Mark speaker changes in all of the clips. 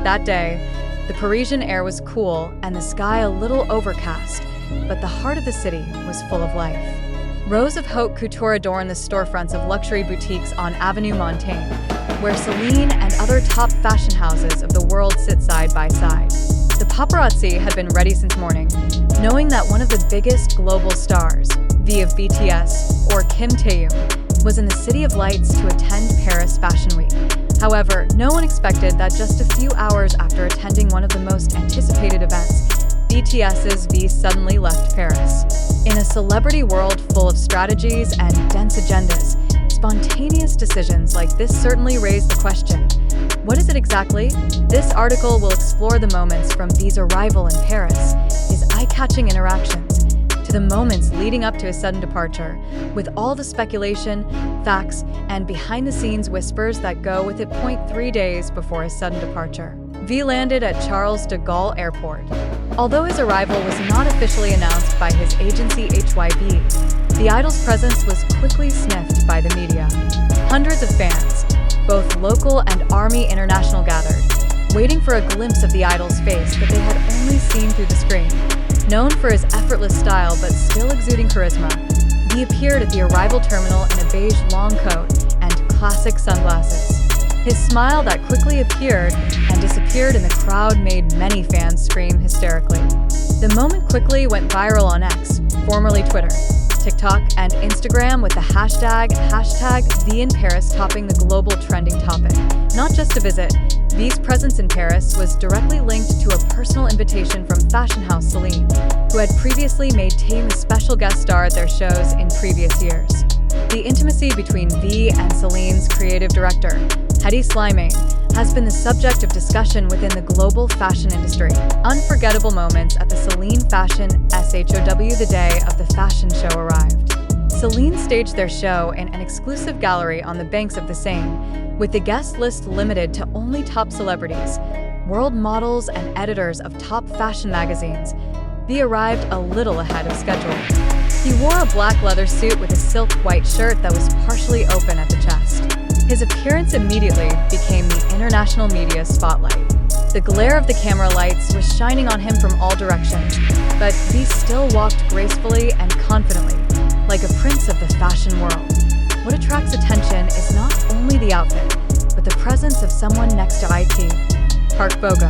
Speaker 1: That day, the Parisian air was cool and the sky a little overcast, but the heart of the city was full of life. Rows of haute couture adorn the storefronts of luxury boutiques on Avenue Montaigne, where Celine and other top fashion houses of the world sit side by side. The paparazzi had been ready since morning, knowing that one of the biggest global stars, V of BTS, or Kim Taehyung, was in the City of Lights to attend Paris Fashion Week. However, no one expected that just a few hours after attending one of the most anticipated events, BTS's V suddenly left Paris. In a celebrity world full of strategies and dense agendas, spontaneous decisions like this certainly raise the question, what is it exactly? This article will explore the moments from V's arrival in Paris, his eye-catching interactions, to the moments leading up to his sudden departure, with all the speculation, facts, and behind-the-scenes whispers that go with it. 3 days before his sudden departure, V landed at Charles de Gaulle Airport. Although his arrival was not officially announced by his agency HYB, the idol's presence was quickly sniffed by the media. Hundreds of fans, both local and ARMY International, gathered, waiting for a glimpse of the idol's face that they had only seen through the screen. Known for his effortless style but still exuding charisma, he appeared at the arrival terminal in a beige long coat and classic sunglasses. His smile that quickly appeared and disappeared in the crowd made many fans scream hysterically. The moment quickly went viral on X, formerly Twitter, TikTok, and Instagram, with the hashtag #VinParis topping the global trending topic. Not just a visit, V's presence in Paris was directly linked to a personal invitation from fashion house Celine, who had previously made Taehyung a special guest star at their shows in previous years. The intimacy between V and Celine's creative director, hybe, has been the subject of discussion within the global fashion industry. Unforgettable moments at the Celine Fashion SHOW the day of the fashion show arrived. Celine staged their show in an exclusive gallery on the banks of the Seine, with the guest list limited to only top celebrities, world models, and editors of top fashion magazines. V arrived a little ahead of schedule. He wore a black leather suit with a silk white shirt that was partially open at the chest. His appearance immediately became the international media spotlight. The glare of the camera lights was shining on him from all directions, but he still walked gracefully and confidently, like a prince of the fashion world. What attracts attention is not only the outfit, but the presence of someone next to Park Bo-gum.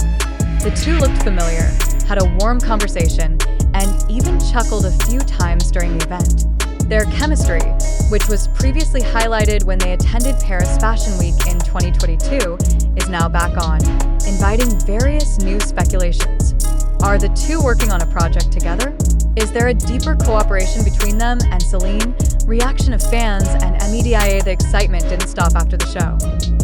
Speaker 1: The two looked familiar, had a warm conversation, and even chuckled a few times during the event. Their chemistry, which was previously highlighted when they attended Paris Fashion Week in 2022, is now back on, inviting various new speculations. Are the two working on a project together? Is there a deeper cooperation between them and Celine? Reaction of fans and media. The excitement didn't stop after the show.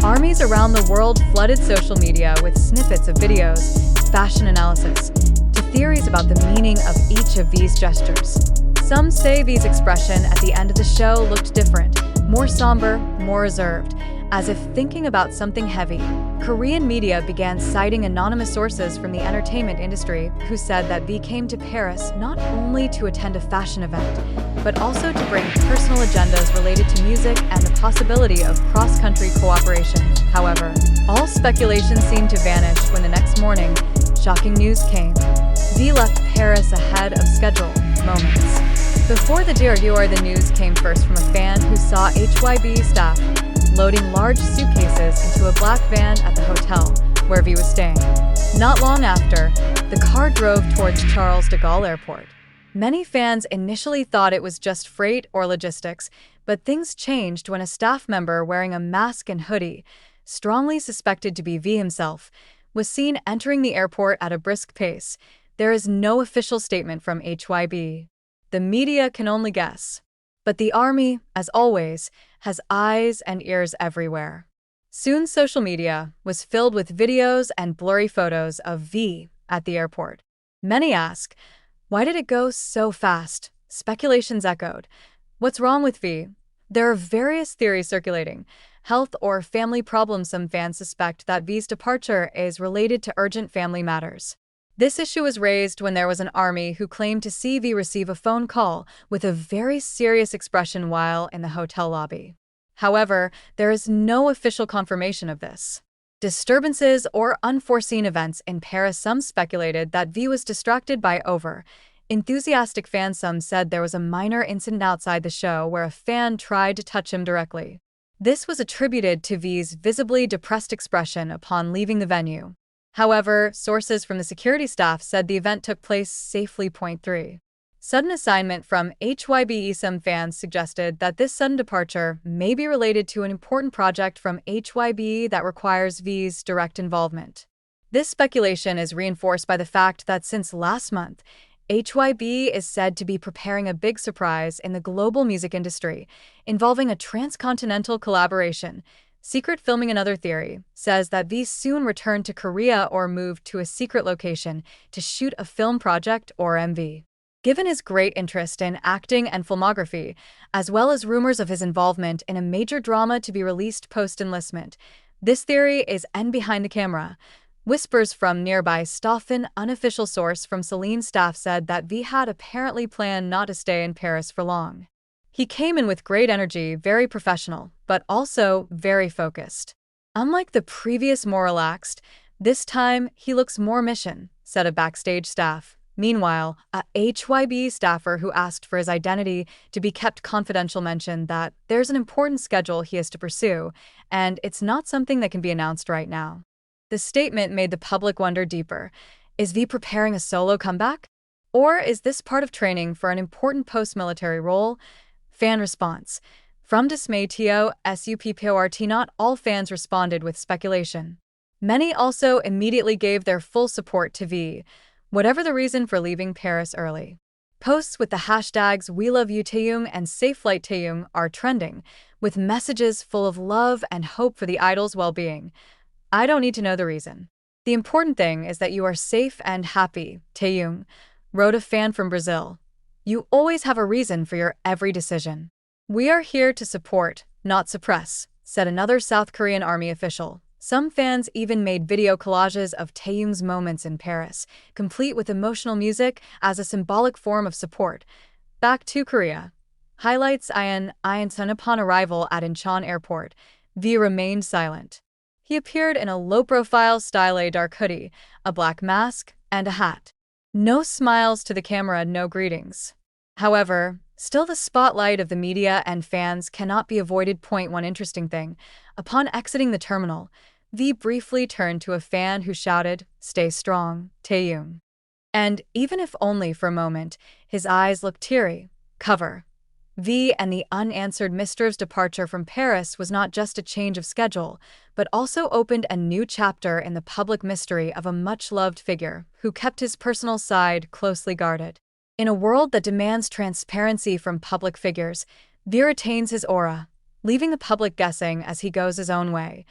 Speaker 1: Armies around the world flooded social media with snippets of videos, fashion analysis, to theories about the meaning of each of V's gestures. Some say V's expression at the end of the show looked different, more somber, more reserved, as if thinking about something heavy. Korean media began citing anonymous sources from the entertainment industry who said that V came to Paris not only to attend a fashion event, but also to bring personal agendas related to music and the possibility of cross-country cooperation. However, all speculation seemed to vanish when the next morning, shocking news came. V left Paris ahead of schedule. Moments before the the news came first from a fan who saw HYB staff loading large suitcases into a black van at the hotel where V was staying. Not long after, the car drove towards Charles de Gaulle Airport. Many fans initially thought it was just freight or logistics, but things changed when a staff member wearing a mask and hoodie, strongly suspected to be V himself, was seen entering the airport at a brisk pace. There is no official statement from HYB. The media can only guess. But the army, as always, has eyes and ears everywhere. Soon social media was filled with videos and blurry photos of V at the airport. Many ask, why did it go so fast? Speculations echoed. What's wrong with V? There are various theories circulating. Health or family problems. Some fans suspect that V's departure is related to urgent family matters. This issue was raised when there was an army who claimed to see V receive a phone call with a very serious expression while in the hotel lobby. However, there is no official confirmation of this. disturbances or unforeseen events in Paris. Some speculated that V was distracted by enthusiastic fans. Some said there was a minor incident outside the show where a fan tried to touch him directly. This was attributed to V's visibly depressed expression upon leaving the venue. However, sources from the security staff said the event took place safely. Point 3. Sudden assignment from HYBE. Some fans suggested that this sudden departure may be related to an important project from HYBE that requires V's direct involvement. This speculation is reinforced by the fact that since last month, HYBE is said to be preparing a big surprise in the global music industry, involving a transcontinental collaboration. Secret filming. Another theory says that V soon returned to Korea or moved to a secret location to shoot a film project or MV. Given his great interest in acting and filmography, as well as rumors of his involvement in a major drama to be released post-enlistment, this theory is behind the camera. Whispers from nearby staff. An unofficial source from Celine's staff said that V had apparently planned not to stay in Paris for long. He came in with great energy, very professional, but also very focused. Unlike the previous, more relaxed, this time he looks more mission, said a backstage staff. Meanwhile, a HYB staffer who asked for his identity to be kept confidential mentioned that there's an important schedule he has to pursue, and it's not something that can be announced right now. The statement made the public wonder deeper. Is V preparing a solo comeback? Or is this part of training for an important post-military role? Fan response. From dismay to support. Not all fans responded with speculation. Many also immediately gave their full support to V, whatever the reason for leaving Paris early. Posts with the hashtags "We Love You taehyung" and "Safe Flight taehyung" are trending, with messages full of love and hope for the idol's well-being. I don't need to know the reason. The important thing is that you are safe and happy, taehyung, wrote a fan from Brazil. You always have a reason for your every decision. We are here to support, not suppress, said another South Korean army official. Some fans even made video collages of Taehyung's moments in Paris, complete with emotional music as a symbolic form of support. Back to Korea. Highlights. Son. Upon arrival at Incheon Airport, V remained silent. He appeared in a low-profile style dark hoodie, a black mask, and a hat. No smiles to the camera, no greetings. However, still the spotlight of the media and fans cannot be avoided. Point 1. Interesting thing. Upon exiting the terminal, V briefly turned to a fan who shouted, "Stay strong, Taehyung." And, even if only for a moment, his eyes looked teary. Cover. V and the unanswered Mr's departure from Paris was not just a change of schedule, but also opened a new chapter in the public mystery of a much-loved figure who kept his personal side closely guarded. In a world that demands transparency from public figures, V retains his aura, leaving the public guessing as he goes his own way.